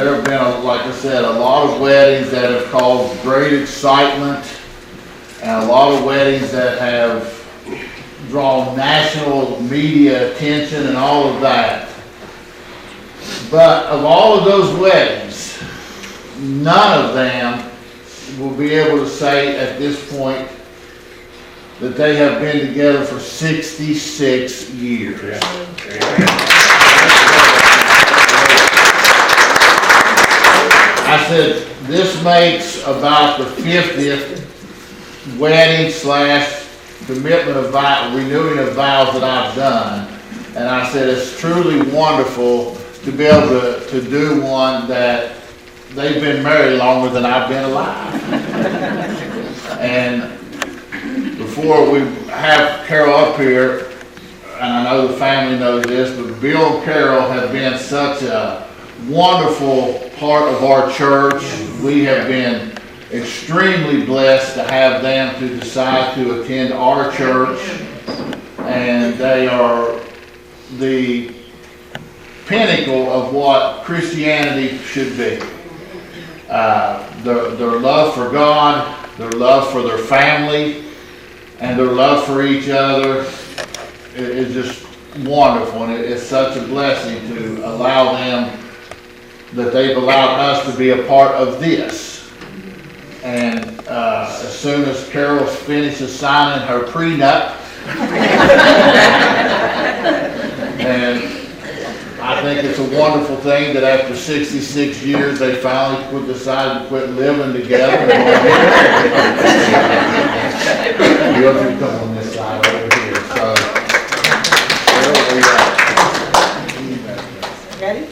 there have been, like I said, a lot of weddings that have caused great excitement, and a lot of weddings that have drawn national media attention and all of that. But of all of those weddings, none of them will be able to say at this point that they have been together for 66 years. I said, this makes about the 50th wedding / commitment of renewing of vows that I've done. And I said, it's truly wonderful to be able to do one that they've been married longer than I've been alive. And before we have Carol up here, and I know the family knows this, but Bill and Carol have been such a wonderful part of our church. We have been extremely blessed to have them to decide to attend our church, and they are the pinnacle of what Christianity should be. Their love for God, their love for their family, and their love for each other is just wonderful, and it's such a blessing to allow them, that they've allowed us to be a part of this. And as soon as Carol finishes signing her prenup, and I think it's a wonderful thing that after 66 years they finally decided to quit living together. You'll have to come on this side over here. So, ready?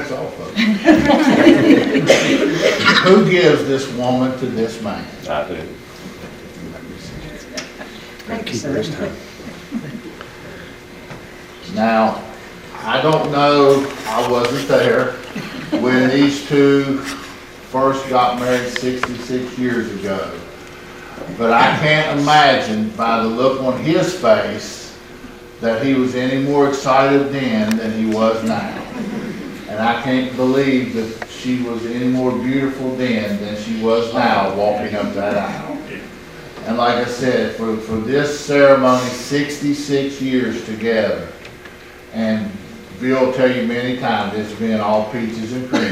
that's all, folks. Who gives this woman to this man? I do. Thank you, sir. Now, I don't know, I wasn't there when these two first got married 66 years ago. But I can't imagine by the look on his face that he was any more excited then than he was now. And I can't believe that she was any more beautiful then than she was now walking up that aisle. And like I said, for this ceremony, 66 years together, and Bill will tell you many times it's been all peaches and cream.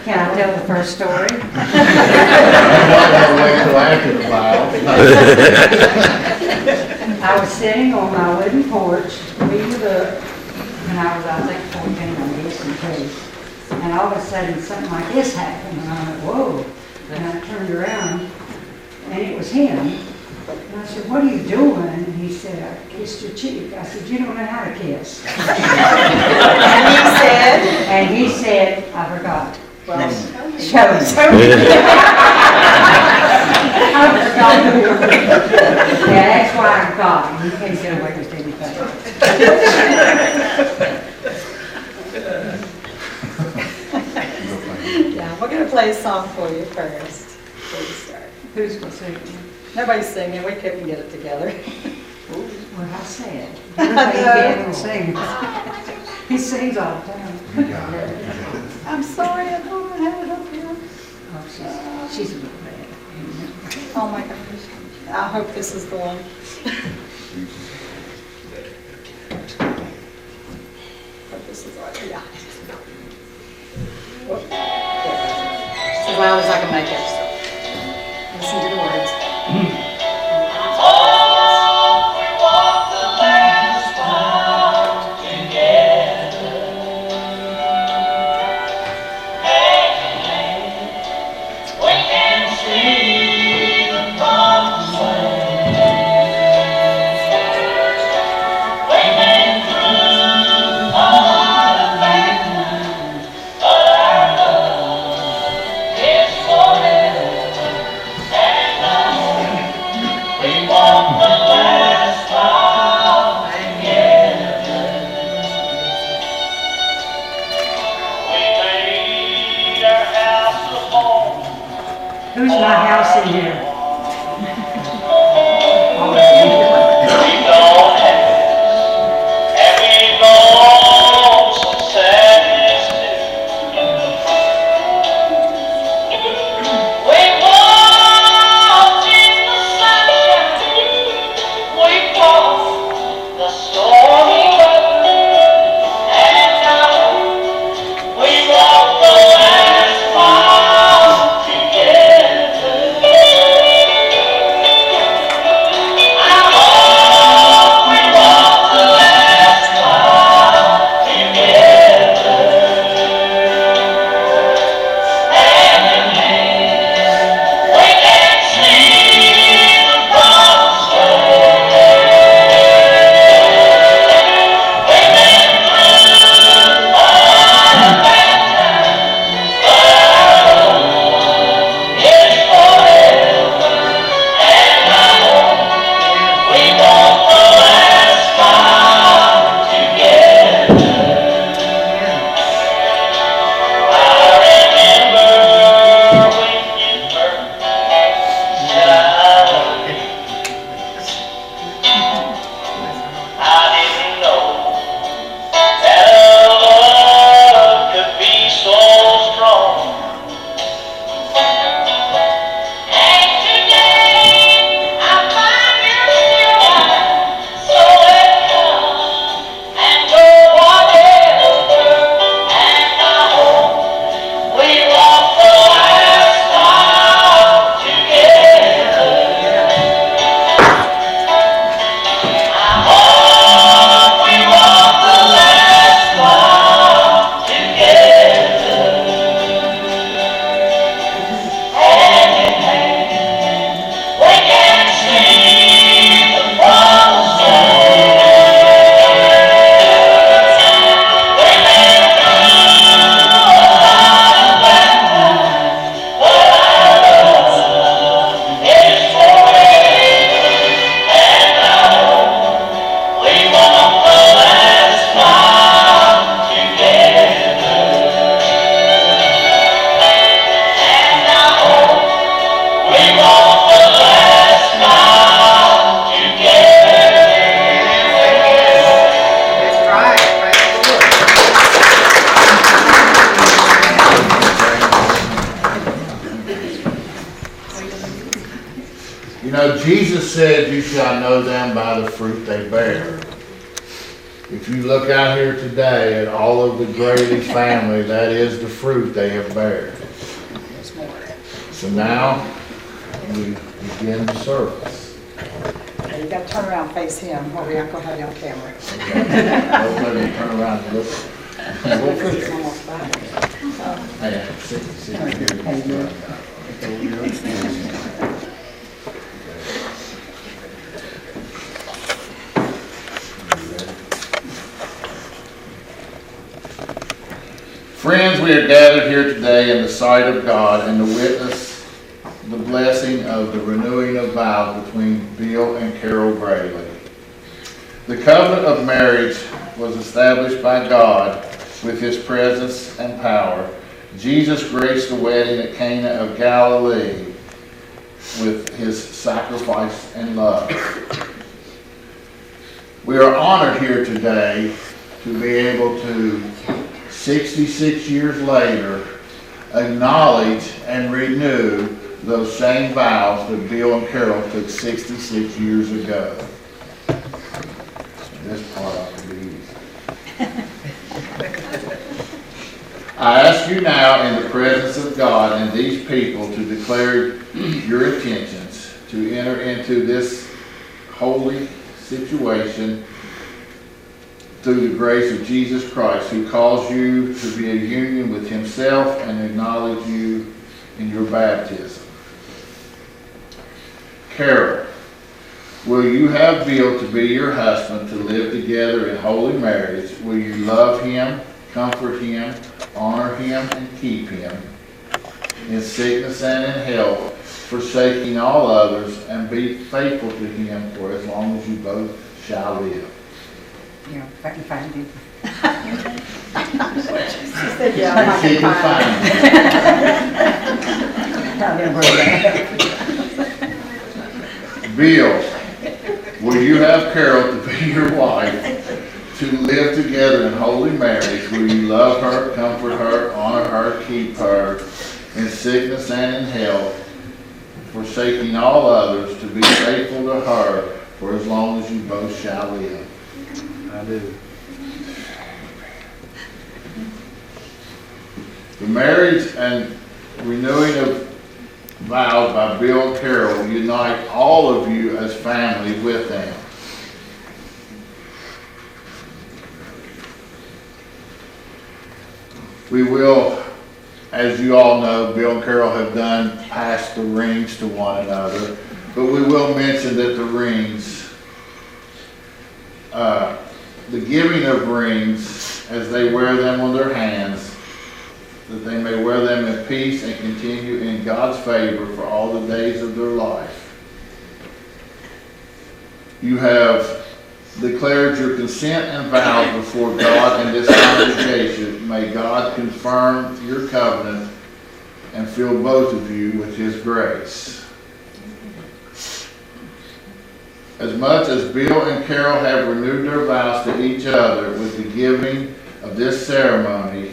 Can I tell the first story? I'm not going to wait till after the vow. I was sitting on my wooden porch, reading up, and I was, I think, 14, I guess, in case. And all of a sudden, something like this happened, and I went, whoa. And I turned around, and it was him. And I said, what are you doing? And he said, I kissed your cheek. I said, you don't know how to kiss. And he said, I forgot. Well, Show me. I forgot. Yeah, that's why I forgot. You can't get away with anything. yeah, we're going to play a song for you first before we start. Who's going to sing? Nobody's singing. We couldn't get it together. What I said. Everybody sing. He sings all the time. I'm sorry, I don't have it up here. Oh, she's a good man. Oh my gosh. I hope this is the one. This is all, yeah. Whoop. As loud as I can make it. So. Listen to the words. Who's my house in here? Jesus said, "You shall know them by the fruit they bear." If you look out here today at all of the Graley family, that is the fruit they have bear. So now we begin the service. You got to turn around and face him, or we have to have you on camera. Everybody turn around and look. He's almost back. Hey, sit Friends, we are gathered here today in the sight of God and to witness the blessing of the renewing of vows between Bill and Carol Graley. The covenant of marriage was established by God with his presence and power. Jesus graced the wedding at Cana of Galilee with his sacrifice and love. We are honored here today to be able to, 66 years later, acknowledge and renew those same vows that Bill and Carol took 66 years ago. This part ought to be easy. I ask you now in the presence of God and these people to declare your intentions to enter into this holy situation through the grace of Jesus Christ, who calls you to be a union with himself and acknowledge you in your baptism. Carol, will you have Bill to be your husband, to live together in holy marriage? Will you love him, comfort him, honor him, and keep him in sickness and in health, forsaking all others, and be faithful to him for as long as you both shall live? Yeah, if I can find it. She said, yeah, I She can can find find I didn't worry it. Bill, will you have Carol to be your wife, to live together in holy marriage? Will you love her, comfort her, honor her, keep her in sickness and in health, forsaking all others, to be faithful to her for as long as you both shall live? I do. The marriage and renewing of vows by Bill and Carol unite all of you as family with them. We will, as you all know, Bill and Carol have passed the rings to one another, but we will mention that the rings, the giving of rings, as they wear them on their hands, that they may wear them in peace and continue in God's favor for all the days of their life. You have declared your consent and vows before God and this congregation. May God confirm your covenant and fill both of you with his grace. As much as Bill and Carol have renewed their vows to each other with the giving of this ceremony,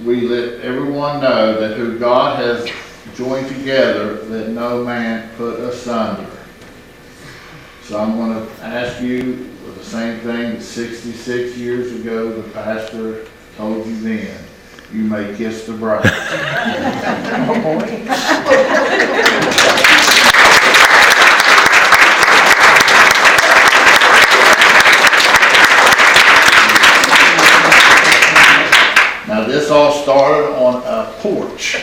we let everyone know that who God has joined together, let no man put asunder. So I'm going to ask you for the same thing that 66 years ago the pastor told you then. You may kiss the bride. Oh, boy. Now this all started on a porch.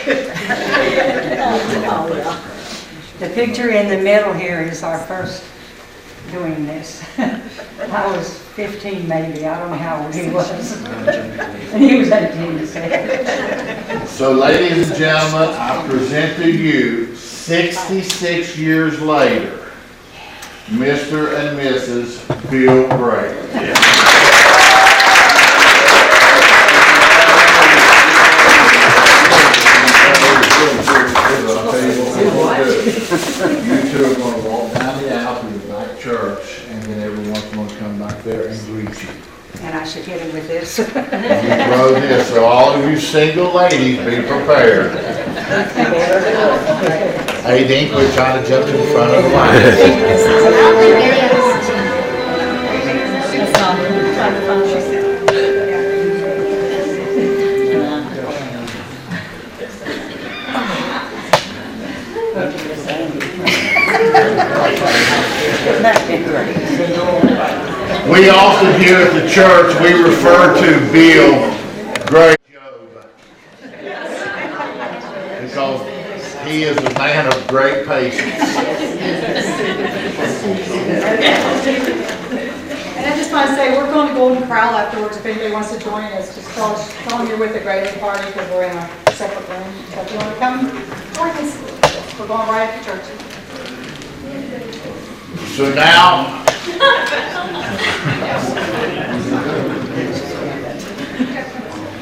The picture in the middle here is our first doing this. I was 15 maybe, I don't know how old he was. And he was 18 to say. So ladies and gentlemen, I present to you 66 years later, Mr. and Mrs. Bill Graley. You two are going to walk down the aisle to the back church, and then everyone's going to come back there and greet you. And I should hit him with this. You throw this, so all of you single ladies, be prepared. Hey, Dink, we're trying to jump in front of the line. We often here at the church, we refer to Bill Great Job, because he is a man of great patience. And I just want to say, we're going to Golden Corral afterwards if anybody wants to join us. Just tell them you're with the Graley party because we're in a separate room. So if you want to come, join us. We're going right at the church. So now,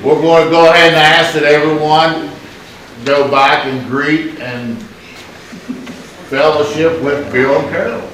we're going to go ahead and ask that everyone go back and greet and fellowship with Bill and Carol.